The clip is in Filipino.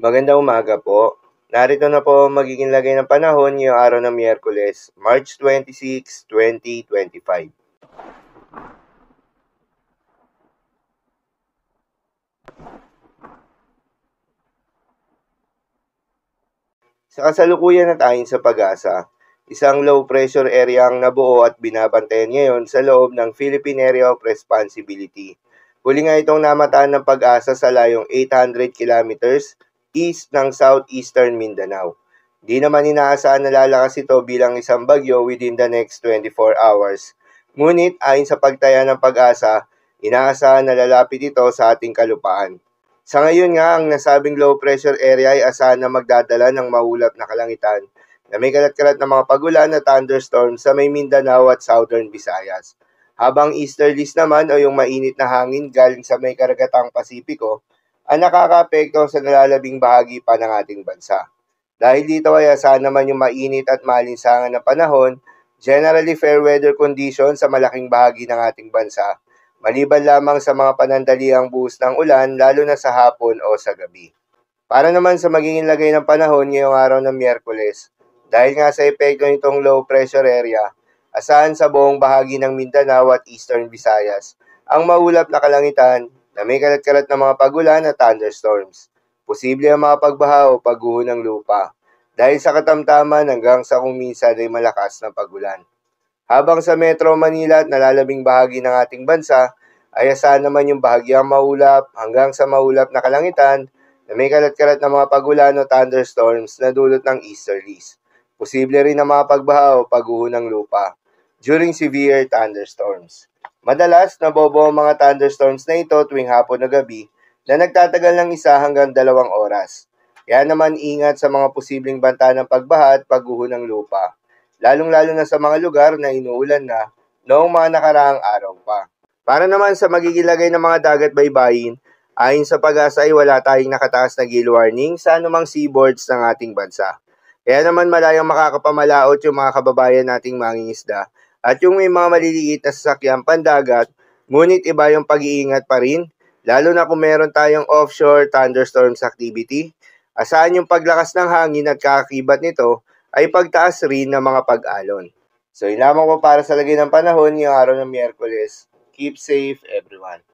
Magandang umaga po. Narito na po ang magiging lagay ng panahon ngayong araw ng Miyerkules, March 26, 2025. Sa kasalukuyan at ayon sa pag-asa, isang low pressure area ang nabuo at binabantayan ngayon sa loob ng Philippine Area of Responsibility. Huli nga itong namataan ng pag-asa sa layong 800 kilometers east ng southeastern Mindanao. Di naman inaasahan na lalakas ito bilang isang bagyo within the next 24 hours. Ngunit ayon sa pagtaya ng pag-asa, inaasahan na lalapit ito sa ating kalupaan. Sa ngayon nga, ang nasabing low pressure area ay asahan na magdadala ng maulap na kalangitan na may kalat-kalat na mga pagulan at thunderstorms sa may Mindanao at Southern Visayas. Habang easterlies naman o yung mainit na hangin galing sa may karagatang Pasipiko ang nakakaapekto sa nalalabing bahagi pa ng ating bansa. Dahil dito ay asahan naman yung mainit at malinsangan na panahon, generally fair weather conditions sa malaking bahagi ng ating bansa, maliban lamang sa mga panandaliang buhos ng ulan lalo na sa hapon o sa gabi. Para naman sa magiging lagay ng panahon ngayong araw ng Miyerkules, dahil nga sa epekto nitong low pressure area, asahan sa buong bahagi ng Mindanao at Eastern Visayas ang maulap na kalangitan na may kalat-kalat na mga pagulan at thunderstorms. Posible ang mga pagbaha o pagguho ng lupa dahil sa katamtaman hanggang sa kung minsan ay malakas na pagulan. Habang sa Metro Manila at nalalabing bahagi ng ating bansa, ay asahan naman yung bahagyang maulap hanggang sa maulap na kalangitan na may kalat-kalat na mga pagulan o thunderstorms na dulot ng easterlies. Posible rin na mga pagbaha o pagguho ng lupa during severe thunderstorms. Madalas, nabobo ang mga thunderstorms na ito tuwing hapon o gabi na nagtatagal ng 1 hanggang 2 oras. Kaya naman ingat sa mga posibleng banta ng pagbaha at pagguho ng lupa, lalong-lalo na sa mga lugar na inuulan na noong mga nakaraang araw pa. Para naman sa magiging lagay ng mga dagat baybayin, ayon sa pag-asa ay wala tayong nakataas na gale warning sa anumang seaboards ng ating bansa. Kaya naman malayang makakapamalaot yung mga kababayan nating mangingisda at yung may mga maliliit na sasakyan pandagat, ngunit iba yung pag-iingat pa rin, lalo na kung meron tayong offshore thunderstorms activity. Asahan yung paglakas ng hangin at kakakibat nito ay pagtaas rin ng mga pag-alon. So yun lamang po para sa lagay ng panahon ngayong araw ng Miyerkules. Keep safe everyone.